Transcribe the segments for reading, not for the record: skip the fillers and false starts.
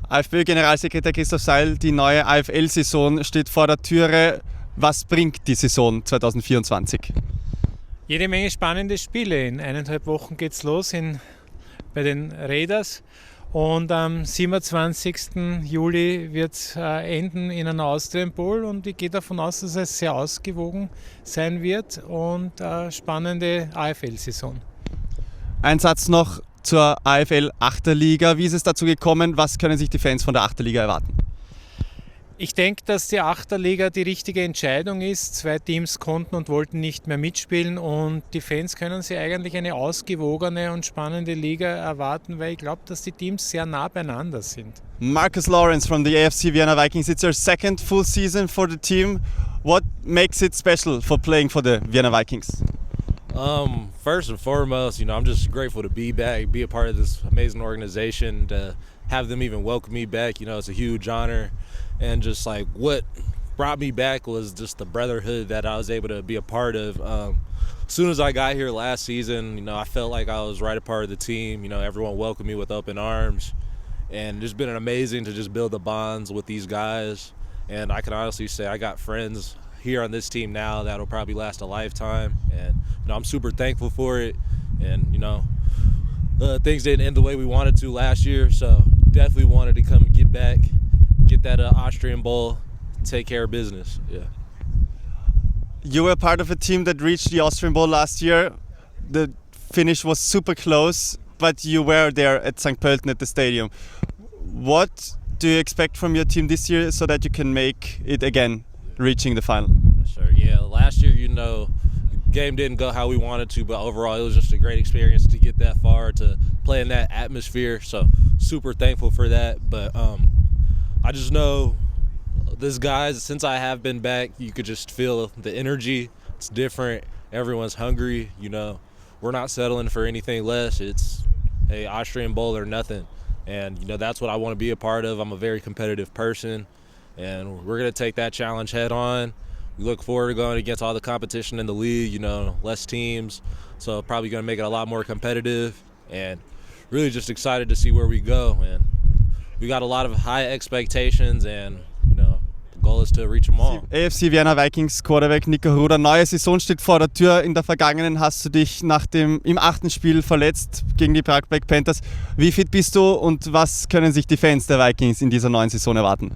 AFBÖ Generalsekretär Christoph Seyrl, die neue AFL-Saison steht vor der Türe. Was bringt die Saison 2024? Jede Menge spannende Spiele. In 1,5 Wochen geht es los bei den Raiders. Und am 27. Juli wird es enden in einer Austrian Bowl. Und ich gehe davon aus, dass es sehr ausgewogen sein wird und eine spannende AFL-Saison. Ein Satz noch zur AFL 8. Liga. Wie ist es dazu gekommen? Was können sich die Fans von der 8. Liga erwarten? Ich denke, dass die 8. Liga die richtige Entscheidung ist. 2 Teams konnten und wollten nicht mehr mitspielen und die Fans können sich eigentlich eine ausgewogene und spannende Liga erwarten, weil ich glaube, dass die Teams sehr nah beieinander sind. Marcus Lawrence from the AFC Vienna Vikings. It's your second full season for the team. What makes it special for playing for the Vienna Vikings? First and foremost, I'm just grateful to be back, be a part of this amazing organization, to have them even welcome me back. It's a huge honor. And just like what brought me back was just the brotherhood that I was able to be a part of. As soon as I got here last season, I felt like I was right a part of the team. Everyone welcomed me with open arms. And it's been amazing to just build the bonds with these guys. And I can honestly say I got friends here on this team now that'll probably last a lifetime. And I'm super thankful for it. And things didn't end the way we wanted to last year, so definitely wanted to come and get back, get that Austrian Bowl, take care of business. Yeah. You were part of a team that reached the Austrian Bowl last year. The finish was super close, but you were there at St. Pölten at the stadium. What do you expect from your team this year so that you can make it again, reaching the final? Sure, yeah. Last year, the game didn't go how we wanted to, but overall it was just a great experience to get that far, to play in that atmosphere. So super thankful for that. But I just know these guys, since I have been back, you could just feel the energy. It's different. Everyone's hungry. We're not settling for anything less. It's a Austrian Bowl or nothing. And that's what I want to be a part of. I'm a very competitive person, and we're going to take that challenge head on. We look forward to going against all the competition in the league, less teams. So probably going to make it a lot more competitive, and really just excited to see where we go. And we got a lot of high expectations, and the goal is to reach them all. AFC Vienna Vikings Quarterback Nico Hrouda. Neue Saison steht vor der Tür. In der vergangenen hast du dich im 8. Spiel verletzt gegen die Prague Black Panthers. Wie fit bist du und was können sich die Fans der Vikings in dieser neuen Saison erwarten?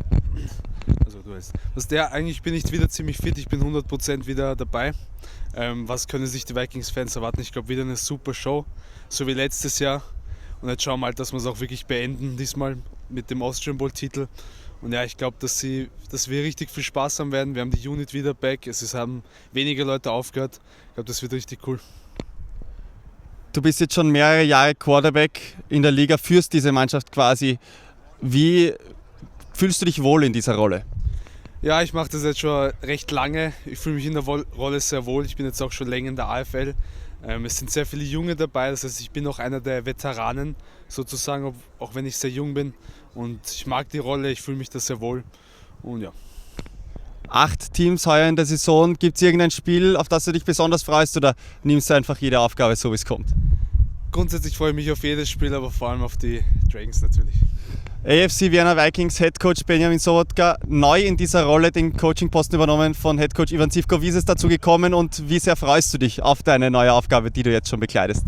Eigentlich bin ich wieder ziemlich fit, ich bin 100% wieder dabei. Was können sich die Vikings-Fans erwarten? Ich glaube, wieder eine super Show, so wie letztes Jahr. Und jetzt schauen wir mal, dass wir es auch wirklich beenden, diesmal mit dem Austrian Bowl-Titel. Und ja, ich glaube, dass wir richtig viel Spaß haben werden. Wir haben die Unit wieder back, haben weniger Leute aufgehört. Ich glaube, das wird richtig cool. Du bist jetzt schon mehrere Jahre Quarterback in der Liga, führst diese Mannschaft quasi. Wie fühlst du dich wohl in dieser Rolle? Ja, ich mache das jetzt schon recht lange. Ich fühle mich in der Rolle sehr wohl. Ich bin jetzt auch schon länger in der AFL. Es sind sehr viele Junge dabei, das heißt, ich bin auch einer der Veteranen sozusagen, auch wenn ich sehr jung bin. Und ich mag die Rolle, ich fühle mich da sehr wohl. Und ja. 8 Teams heuer in der Saison. Gibt es irgendein Spiel, auf das du dich besonders freust, oder nimmst du einfach jede Aufgabe so, wie es kommt? Grundsätzlich freue ich mich auf jedes Spiel, aber vor allem auf die Dragons natürlich. AFC Vienna Vikings Headcoach Benjamin Sobotka, neu in dieser Rolle den Coaching-Posten übernommen von Headcoach Ivan Zivko. Wie ist es dazu gekommen und wie sehr freust du dich auf deine neue Aufgabe, die du jetzt schon bekleidest?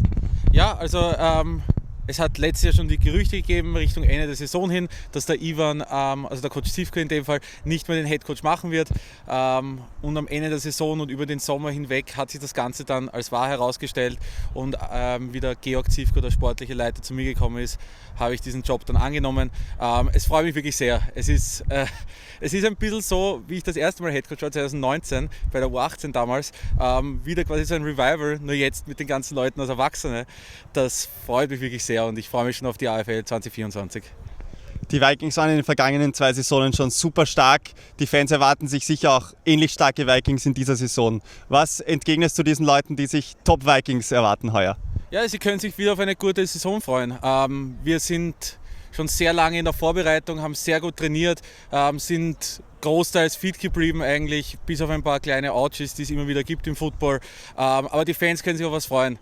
Ja, also es hat letztes Jahr schon die Gerüchte gegeben, Richtung Ende der Saison hin, dass der Ivan, also der Coach Zivko in dem Fall, nicht mehr den Headcoach machen wird. Und am Ende der Saison und über den Sommer hinweg hat sich das Ganze dann als wahr herausgestellt. Und wie der Georg Zivko, der sportliche Leiter, zu mir gekommen ist, habe ich diesen Job dann angenommen. Es freut mich wirklich sehr. Es ist ein bisschen so, wie ich das erste Mal Headcoach war, 2019, bei der U18 damals. Wieder quasi so ein Revival, nur jetzt mit den ganzen Leuten als Erwachsene. Das freut mich wirklich sehr und ich freue mich schon auf die AFL 2024. Die Vikings waren in den vergangenen 2 Saisonen schon super stark. Die Fans erwarten sich sicher auch ähnlich starke Vikings in dieser Saison. Was entgegnest du diesen Leuten, die sich Top-Vikings erwarten heuer? Ja, sie können sich wieder auf eine gute Saison freuen. Wir sind schon sehr lange in der Vorbereitung, haben sehr gut trainiert, sind großteils fit geblieben eigentlich, bis auf ein paar kleine Ouches, die es immer wieder gibt im Football. Aber die Fans können sich auf was freuen.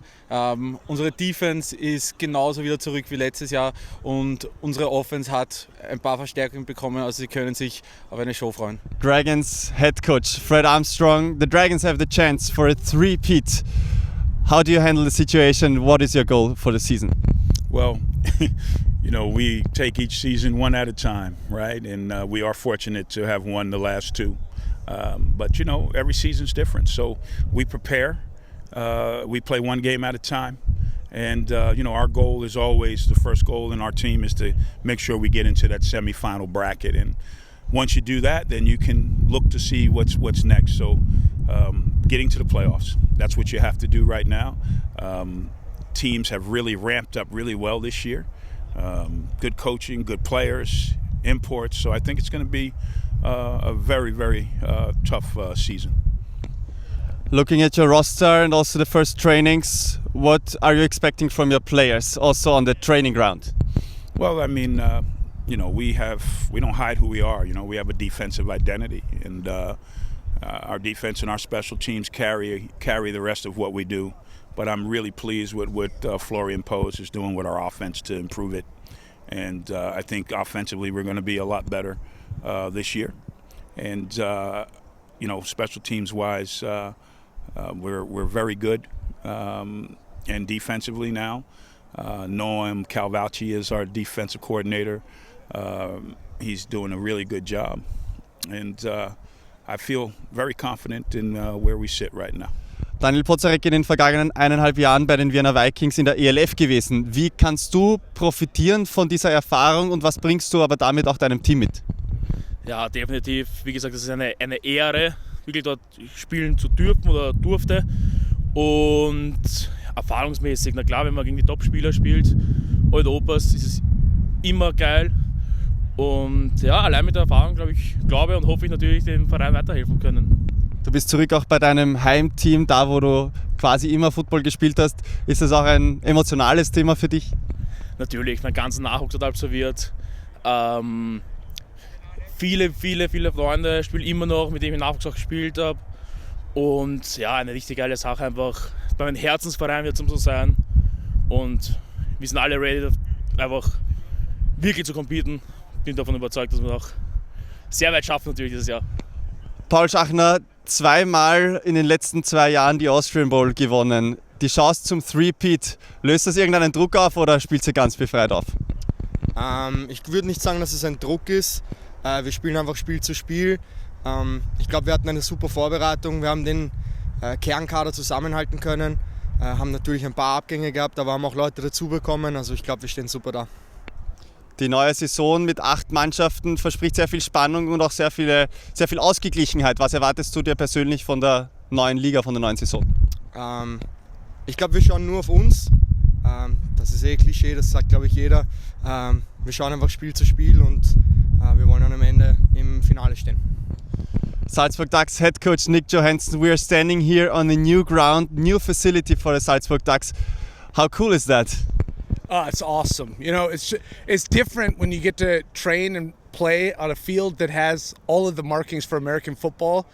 Unsere Defense ist genauso wieder zurück wie letztes Jahr und unsere Offense hat ein paar Verstärkungen bekommen, also sie können sich auf eine Show freuen. Dragons head coach Fred Armstrong, the Dragons have the chance for a three-peat. How do you handle the situation? What is your goal for the season? Well, you know, we take each season one at a time, right? And we are fortunate to have won the last two. But, you know, every season's different. So we prepare. We play one game at a time. And, you know, our goal is always, the first goal in our team is to make sure we get into that semifinal bracket. And once you do that, then you can look to see what's next. So getting to the playoffs, that's what you have to do right now. Teams have really ramped up really well this year. Good coaching, good players, imports. So I think it's going to be a very, very tough season. Looking at your roster and also the first trainings, what are you expecting from your players also on the training ground? Well, I mean, you know, we don't hide who we are. You know, we have a defensive identity, and our defense and our special teams carry the rest of what we do. But I'm really pleased with what Florian Poes is doing with our offense to improve it. And I think offensively we're going to be a lot better this year. And, you know, special teams-wise, we're very good. And defensively now, Noam Calvalci is our defensive coordinator. He's doing a really good job. And I feel very confident in where we sit right now. Daniel Pozarek in den vergangenen 1,5 Jahren bei den Vienna Vikings in der ELF gewesen. Wie kannst du profitieren von dieser Erfahrung und was bringst du aber damit auch deinem Team mit? Ja, definitiv. Wie gesagt, es ist eine Ehre, wirklich dort spielen zu dürfen oder durfte. Und erfahrungsmäßig, na klar, wenn man gegen die Top-Spieler spielt, Opas, ist es immer geil. Und ja, allein mit der Erfahrung, glaube und hoffe ich natürlich, dem Verein weiterhelfen können. Du bist zurück auch bei deinem Heimteam, da wo du quasi immer Football gespielt hast. Ist das auch ein emotionales Thema für dich? Natürlich, mein ganzer Nachwuchs hat absolviert. Viele Freunde spielen immer noch, mit denen ich Nachwuchs auch gespielt habe. Und ja, eine richtig geile Sache einfach. Bei meinem Herzensverein wird es so sein. Und wir sind alle ready, einfach wirklich zu competen. Bin davon überzeugt, dass wir auch sehr weit schaffen natürlich dieses Jahr. Paul Schachner, 2-mal in den letzten 2 Jahren die Austrian Bowl gewonnen. Die Chance zum Three-Peat, löst das irgendeinen Druck auf oder spielt sie ganz befreit auf? Ich würde nicht sagen, dass es ein Druck ist. Wir spielen einfach Spiel zu Spiel. Ich glaube, wir hatten eine super Vorbereitung. Wir haben den Kernkader zusammenhalten können. Haben natürlich ein paar Abgänge gehabt, aber haben auch Leute dazu bekommen. Also ich glaube, wir stehen super da. Die neue Saison mit 8 Mannschaften verspricht sehr viel Spannung und auch sehr viel Ausgeglichenheit. Was erwartest du dir persönlich von der neuen Liga, von der neuen Saison? Ich glaube, wir schauen nur auf uns. Das ist Klischee, das sagt, glaube ich, jeder. Wir schauen einfach Spiel zu Spiel und wir wollen dann am Ende im Finale stehen. Salzburg Ducks head coach Nick Johansen, we are standing here on a new ground, new facility for the Salzburg Ducks. How cool is that? It's awesome. You know, it's different when you get to train and play on a field that has all of the markings for American football.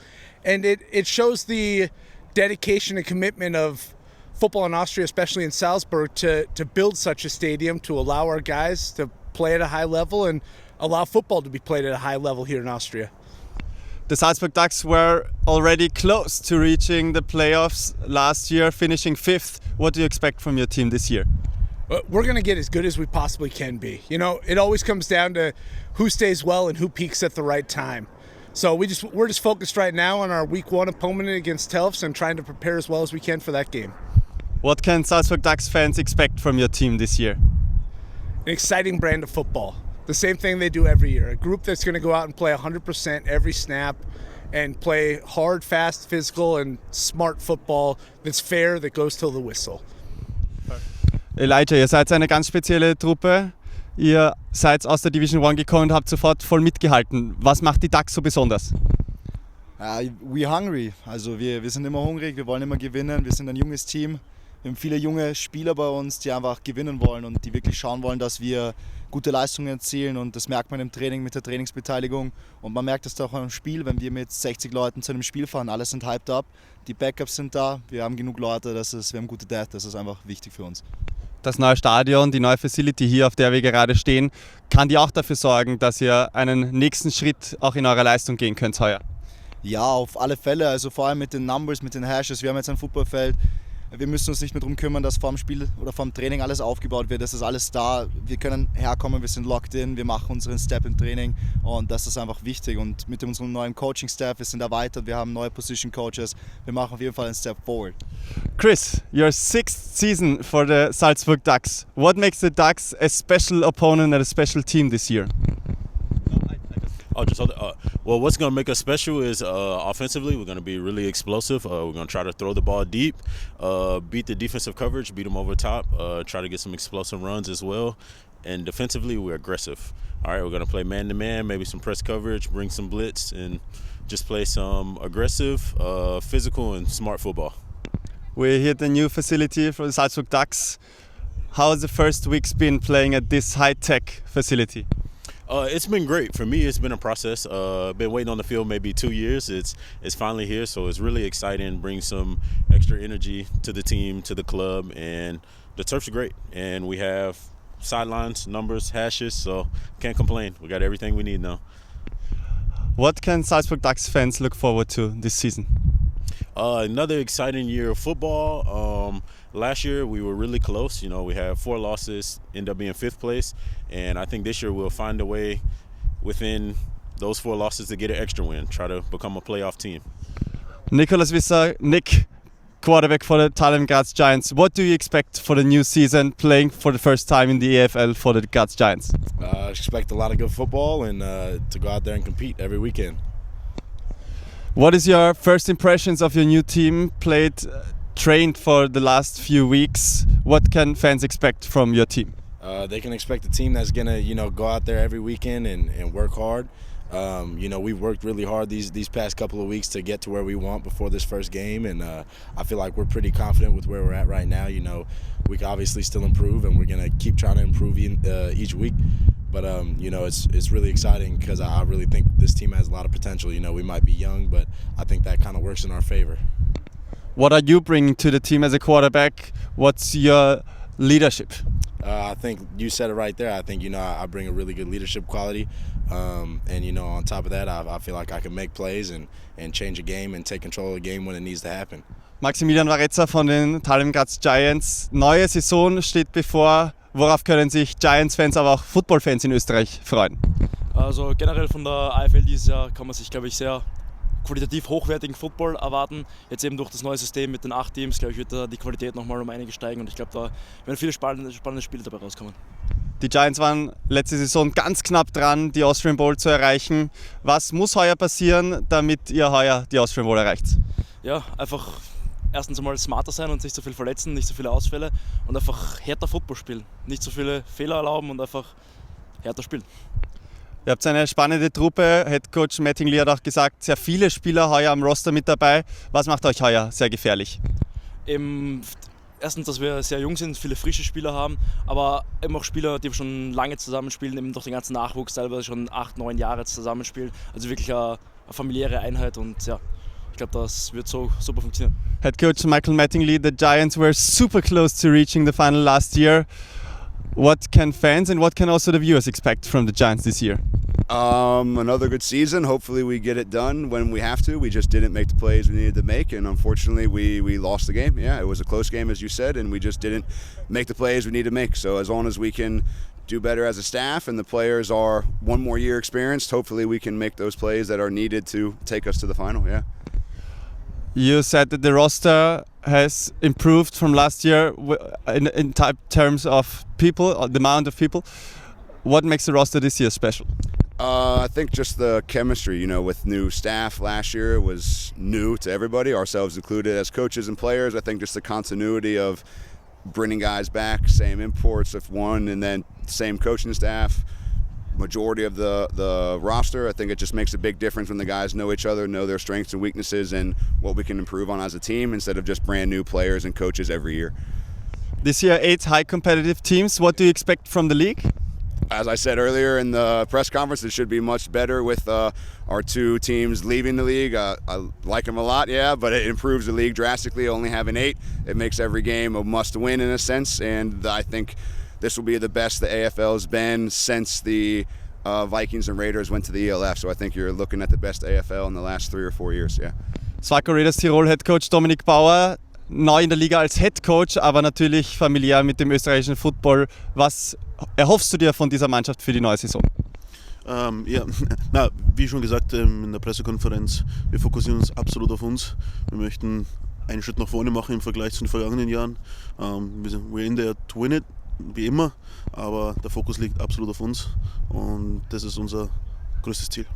And it shows the dedication and commitment of football in Austria, especially in Salzburg, to build such a stadium, to allow our guys to play at a high level and allow football to be played at a high level here in Austria. The Salzburg Ducks were already close to reaching the playoffs last year, finishing 5th. What do you expect from your team this year? We're going to get as good as we possibly can be. You know, it always comes down to who stays well and who peaks at the right time. So we're just focused right now on our week 1 opponent against Telfs and trying to prepare as well as we can for that game. What can Salzburg Ducks fans expect from your team this year? An exciting brand of football. The same thing they do every year. A group that's going to go out and play 100% every snap and play hard, fast, physical, and smart football that's fair, that goes till the whistle. Elijah, ihr seid eine ganz spezielle Truppe. Ihr seid aus der Division 1 gekommen und habt sofort voll mitgehalten. Was macht die Ducks so besonders? We're hungry. Also wir sind immer hungrig, wir wollen immer gewinnen. Wir sind ein junges Team Wir haben viele junge Spieler bei uns, die einfach gewinnen wollen und die wirklich schauen wollen, dass wir gute Leistungen erzielen, und das merkt man im Training mit der Trainingsbeteiligung, und man merkt das auch im Spiel, wenn wir mit 60 Leuten zu einem Spiel fahren, alle sind hyped up, die Backups sind da, wir haben genug Leute, wir haben gute Depth, das ist einfach wichtig für uns. Das neue Stadion, die neue Facility hier, auf der wir gerade stehen, kann die auch dafür sorgen, dass ihr einen nächsten Schritt auch in eurer Leistung gehen könnt heuer? Ja, auf alle Fälle, also vor allem mit den Numbers, mit den Hashes, wir haben jetzt ein Fußballfeld. Wir müssen uns nicht mehr darum kümmern, dass vor dem Spiel oder vor dem Training alles aufgebaut wird. Das ist alles da. Wir können herkommen, wir sind locked in, wir machen unseren Step im Training, und das ist einfach wichtig. Und mit unserem neuen Coaching-Staff, wir sind erweitert, wir haben neue Position-Coaches, wir machen auf jeden Fall einen Step forward. Kris, your 6th season for the Salzburg Ducks. What makes the Ducks a special opponent and a special team this year? Well, what's going to make us special is offensively, we're going to be really explosive. We're going to try to throw the ball deep, beat the defensive coverage, beat them over top, try to get some explosive runs as well. And defensively, we're aggressive. All right, we're going to play man-to-man, maybe some press coverage, bring some blitz, and just play some aggressive, physical, and smart football. We're here at the new facility for the Salzburg Ducks. How has the first weeks been playing at this high-tech facility? It's been great. For me, it's been a process. Been waiting on the field maybe 2 years. It's finally here, so it's really exciting. Brings some extra energy to the team, to the club, and the turf's great. And we have sidelines, numbers, hashes, so can't complain. We got everything we need now. What can Salzburg Ducks fans look forward to this season? Another exciting year of football. Last year we were really close. You know, we had 4 losses, ended up being 5th place, and I think this year we'll find a way within those 4 losses to get an extra win, try to become a playoff team. Nicolas, Visser, Nick, quarterback for the Graz Giants. What do you expect for the new season, playing for the first time in the AFL for the Graz Giants? I expect a lot of good football and to go out there and compete every weekend. What is your first impressions of your new team? Trained for the last few weeks. What can fans expect from your team? They can expect a team that's gonna, go out there every weekend and work hard. We've worked really hard these past couple of weeks to get to where we want before this first game, and I feel like we're pretty confident with where we're at right now. We can obviously still improve, and we're gonna keep trying to improve each week. But it's really exciting because I really think this team has a lot of potential. We might be young, but I think that kind of works in our favor. What are you bringing to the team as a quarterback? What's your leadership? I think you said it right there. I think I bring a really good leadership quality, and on top of that, I feel like I can make plays and change a game and take control of the game when it needs to happen. Maximilian Varezza von den Graz Giants. Neue Saison steht bevor. Worauf können sich Giants-Fans, aber auch Football-Fans in Österreich freuen? Also generell von der AFL dieses Jahr kann man sich, glaube ich, sehr qualitativ hochwertigen Football erwarten. Jetzt eben durch das neue System mit den 8 Teams, glaube ich, wird da die Qualität nochmal um einige steigen, und ich glaube, da werden viele spannende Spiele dabei rauskommen. Die Giants waren letzte Saison ganz knapp dran, die Austrian Bowl zu erreichen. Was muss heuer passieren, damit ihr heuer die Austrian Bowl erreicht? Ja, einfach erstens einmal smarter sein und nicht so viel verletzen, nicht so viele Ausfälle und einfach härter Football spielen. Nicht so viele Fehler erlauben und einfach härter spielen. Ihr habt eine spannende Truppe. Headcoach Mattingly hat auch gesagt, sehr viele Spieler heuer am Roster mit dabei. Was macht euch heuer sehr gefährlich? Erstens, dass wir sehr jung sind, viele frische Spieler haben, aber eben auch Spieler, die schon lange zusammenspielen, eben durch den ganzen Nachwuchs teilweise schon 8, 9 Jahre zusammenspielen. Also wirklich eine familiäre Einheit, und ja, ich glaube, das wird so super funktionieren. Headcoach Mattingly, the Giants were super close to reaching the final last year. What can fans and what can also the viewers expect from the Giants this year? Another good season. Hopefully we get it done when we have to. We just didn't make the plays we needed to make, and unfortunately we lost the game. Yeah, it was a close game, as you said, and we just didn't make the plays we need to make. So as long as we can do better as a staff and the players are one more year experienced, hopefully we can make those plays that are needed to take us to the final. Yeah. You said that the roster has improved from last year in terms of people, the amount of people. What makes the roster this year special? I think just the chemistry, with new staff last year was new to everybody, ourselves included as coaches and players. I think just the continuity of bringing guys back, same imports of one, and then same coaching staff, majority of the roster. I think it just makes a big difference when the guys know each other, know their strengths and weaknesses, and what we can improve on as a team instead of just brand new players and coaches every year. This year, 8 high competitive teams. What do you expect from the league? As I said earlier in the press conference, it should be much better with our 2 teams leaving the league. I like them a lot, yeah, but it improves the league drastically, only having 8. It makes every game a must-win in a sense, and I think this will be the best the AFL's been since the Vikings and Raiders went to the ELF. So I think you're looking at the best AFL in the last 3 or 4 years, yeah. Swaco Raiders Tirol Head Coach Dominik Bauer, neu in der Liga als Head Coach, aber natürlich familiär mit dem österreichischen Football. Was erhoffst du dir von dieser Mannschaft für die neue Saison? Wie schon gesagt in der Pressekonferenz, wir fokussieren uns absolut auf uns. Wir möchten einen Schritt nach vorne machen im Vergleich zu den vergangenen Jahren. We're in there to win it, wie immer, aber der Fokus liegt absolut auf uns und das ist unser größtes Ziel.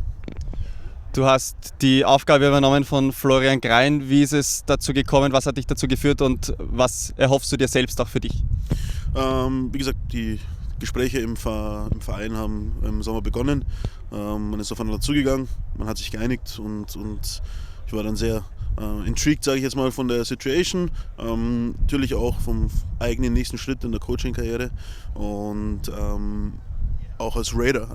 Du hast die Aufgabe übernommen von Florian Grein. Wie ist es dazu gekommen? Was hat dich dazu geführt und was erhoffst du dir selbst auch für dich? Wie gesagt, die Gespräche im Verein haben im Sommer begonnen. Man ist aufeinander zugegangen, man hat sich geeinigt und ich war dann sehr intrigued, sage ich jetzt mal, von der Situation. Natürlich auch vom eigenen nächsten Schritt in der Coaching-Karriere und auch als Raider.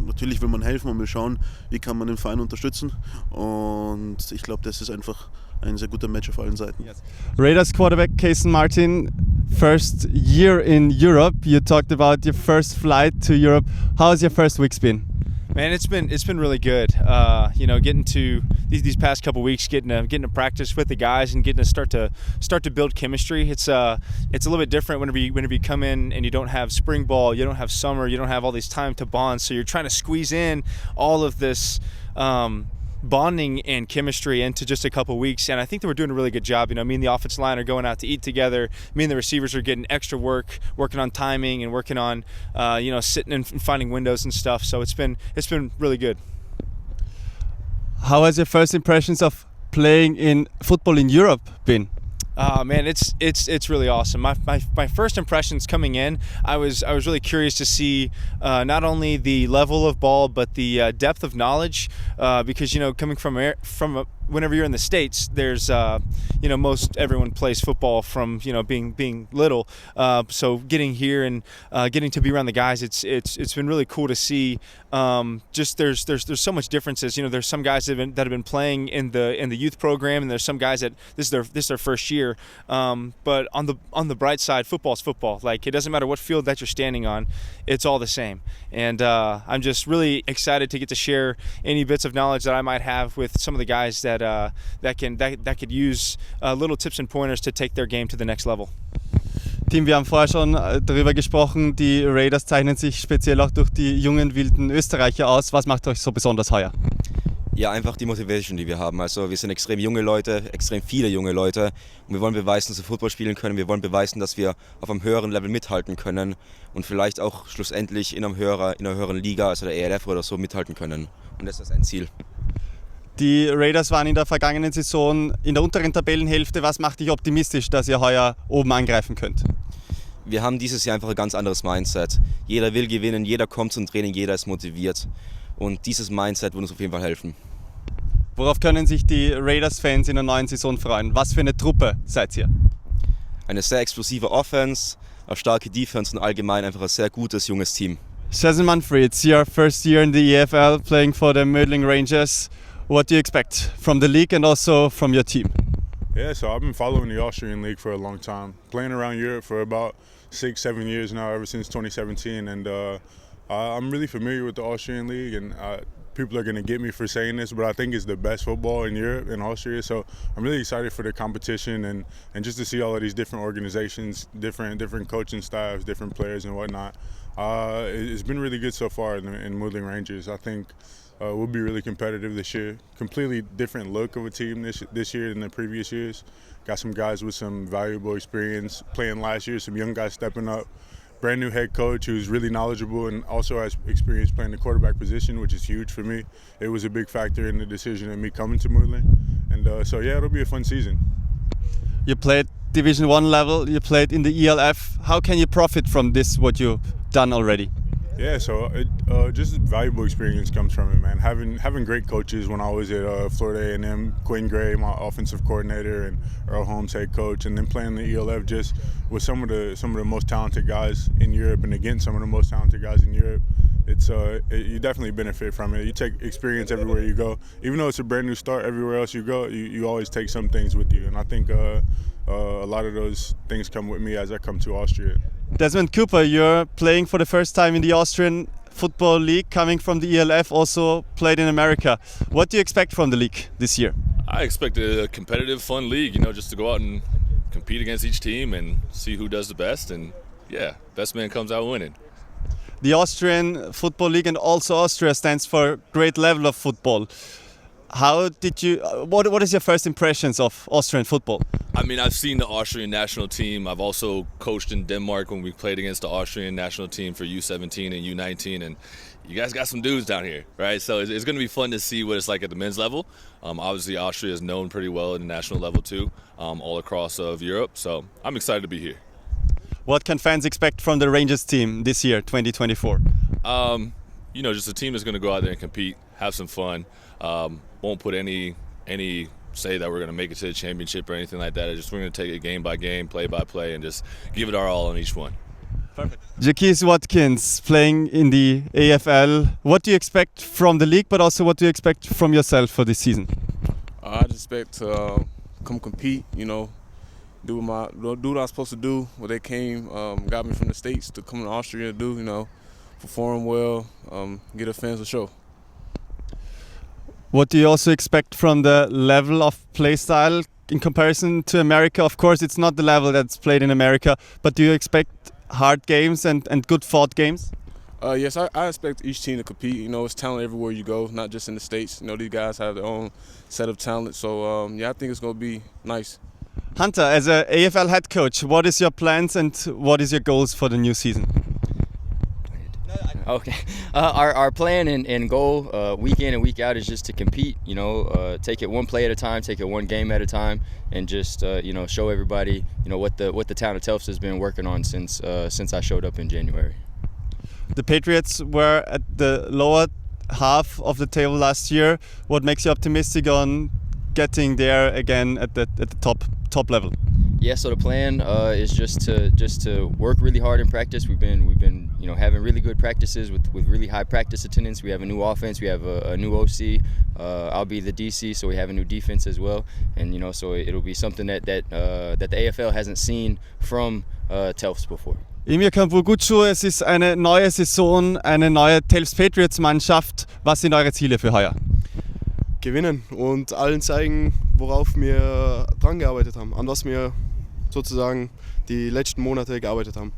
Natürlich will man helfen, man will schauen, wie kann man den Verein unterstützen und ich glaube, das ist einfach ein sehr guter Match auf allen Seiten. Yes. Raiders quarterback Kason Martin, first year in Europe. You talked about your first flight to Europe. How has your first weeks been? Man, it's been really good. Getting to these past couple weeks, getting to practice with the guys and getting to start to build chemistry. It's a little bit different whenever you come in and you don't have spring ball, you don't have summer, you don't have all these time to bond. So you're trying to squeeze in all of this bonding and chemistry into just a couple weeks, and I think that we're doing a really good job. Me and the offensive line are going out to eat together. Me and the receivers are getting extra working on timing and working on sitting and finding windows and stuff. So it's been really good. How has your first impressions of playing in football in Europe been? Man, it's really awesome. My first impressions coming in, I was really curious to see not only the level of ball but the depth of knowledge, because coming from whenever you're in the States, there's most everyone plays football from being little. So getting here and getting to be around the guys, it's been really cool to see. Just there's so much differences. There's some guys that have been playing in the youth program, and there's some guys that this is their first year. But on the bright side, football's football. Like, it doesn't matter what field that you're standing on, it's all the same. And I'm just really excited to get to share any bits of knowledge that I might have with some of the guys that could use little tips and pointers to take their game to the next level. Team, wir haben vorher schon darüber gesprochen, die Raiders zeichnen sich speziell auch durch die jungen, wilden Österreicher aus. Was macht euch so besonders heuer? Ja, einfach die Motivation, die wir haben. Also wir sind extrem junge Leute, extrem viele junge Leute und wir wollen beweisen, dass wir Football spielen können. Wir wollen beweisen, dass wir auf einem höheren Level mithalten können und vielleicht auch schlussendlich in einer höheren Liga, also der ELF oder so, mithalten können. Und das ist ein Ziel. Die Raiders waren in der vergangenen Saison in der unteren Tabellenhälfte. Was macht dich optimistisch, dass ihr heuer oben angreifen könnt? Wir haben dieses Jahr einfach ein ganz anderes Mindset. Jeder will gewinnen, jeder kommt zum Training, jeder ist motiviert. Und dieses Mindset wird uns auf jeden Fall helfen. Worauf können sich die Raiders-Fans in der neuen Saison freuen? Was für eine Truppe seid ihr? Eine sehr explosive Offense, eine starke Defense und allgemein einfach ein sehr gutes, junges Team. Shazin Manfred, it's your first year in the EFL playing for the Mödling Rangers. What do you expect from the league and also from your team? Yeah, so I've been following the Austrian league for a long time, playing around Europe for about 6-7 years now, ever since 2017, and I'm really familiar with the Austrian league, and people are going to get me for saying this, but I think it's the best football in Europe and Austria, so I'm really excited for the competition and just to see all of these different organizations, different coaching staffs, different players and whatnot. It's been really good so far in Mödling Rangers. I think we'll be really competitive this year. Completely different look of a team this year than the previous years. Got some guys with some valuable experience playing last year, some young guys stepping up. Brand new head coach who's really knowledgeable and also has experience playing the quarterback position, which is huge for me. It was a big factor in the decision of me coming to Mödling. And so yeah, it'll be a fun season. You played Division 1 level, you played in the ELF. How can you profit from this, what you've done already? Yeah, so just valuable experience comes from it, man. Having great coaches when I was at Florida A&M, Quinn Gray, my offensive coordinator, and Earl Holmes, head coach, and then playing the ELF just with some of the most talented guys in Europe, and against some of the most talented guys in Europe. You definitely benefit from it. You take experience everywhere you go. Even though it's a brand new start, everywhere else you go, you always take some things with you. And I think a lot of those things come with me as I come to Austria. Desmond Cooper, you're playing for the first time in the Austrian Football League, coming from the ELF, also played in America. What do you expect from the league this year? I expect a competitive, fun league, just to go out and compete against each team and see who does the best. And yeah, best man comes out winning. The Austrian Football League and also Austria stands for great level of football. How did you? What is your first impressions of Austrian football? I mean, I've seen the Austrian national team. I've also coached in Denmark when we played against the Austrian national team for U17 and U19, and you guys got some dudes down here, right? So it's going to be fun to see what it's like at the men's level. Obviously, Austria is known pretty well at the national level too, all across of Europe. So I'm excited to be here. What can fans expect from the Rangers team this year, 2024? Just a team that's going to go out there and compete, have some fun. Won't put any say that we're going to make it to the championship or anything like that. We're going to take it game by game, play by play, and just give it our all on each one. Perfect. Jacques Watkins playing in the AFL. What do you expect from the league, but also what do you expect from yourself for this season? I expect to come compete, do what I'm supposed to do, what they got me from the States to come to Austria to do, perform well, get a fans a show. What do you also expect from the level of play style in comparison to America? Of course, it's not the level that's played in America, but do you expect hard games and good fought games? Yes, I expect each team to compete. It's talent everywhere you go, not just in the States. These guys have their own set of talent, so I think it's going to be nice. Hunter, as an AFL head coach, what is your plans and what is your goals for the new season? Okay, our plan and goal week in and week out is just to compete. Take it one play at a time, take it one game at a time, and just show everybody what the town of Telfs has been working on since I showed up in January. The Patriots were at the lower half of the table last year. What makes you optimistic on getting there again at the top level? Yeah, so the plan is just to work really hard in practice. We've been having really good practices with really high practice attendance. We have a new offense. We have a new OC. I'll be the DC, so we have a new defense as well. And so it'll be something that the AFL hasn't seen from Telfs before. Emir Kampugucu, es ist eine neue Saison, eine neue Telfs Patriots Mannschaft. Was sind eure Ziele für heuer? Gewinnen und allen zeigen, worauf wir dran gearbeitet haben, an was wir sozusagen die letzten Monate gearbeitet haben.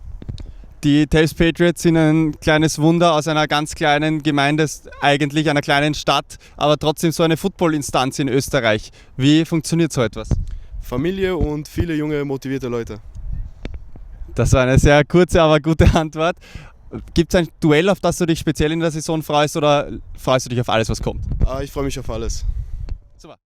Die Telfs Patriots sind ein kleines Wunder aus einer ganz kleinen Gemeinde, eigentlich einer kleinen Stadt, aber trotzdem so eine Football-Instanz in Österreich. Wie funktioniert so etwas? Familie und viele junge, motivierte Leute. Das war eine sehr kurze, aber gute Antwort. Gibt es ein Duell, auf das du dich speziell in der Saison freust, oder freust du dich auf alles, was kommt? Ich freue mich auf alles. Super.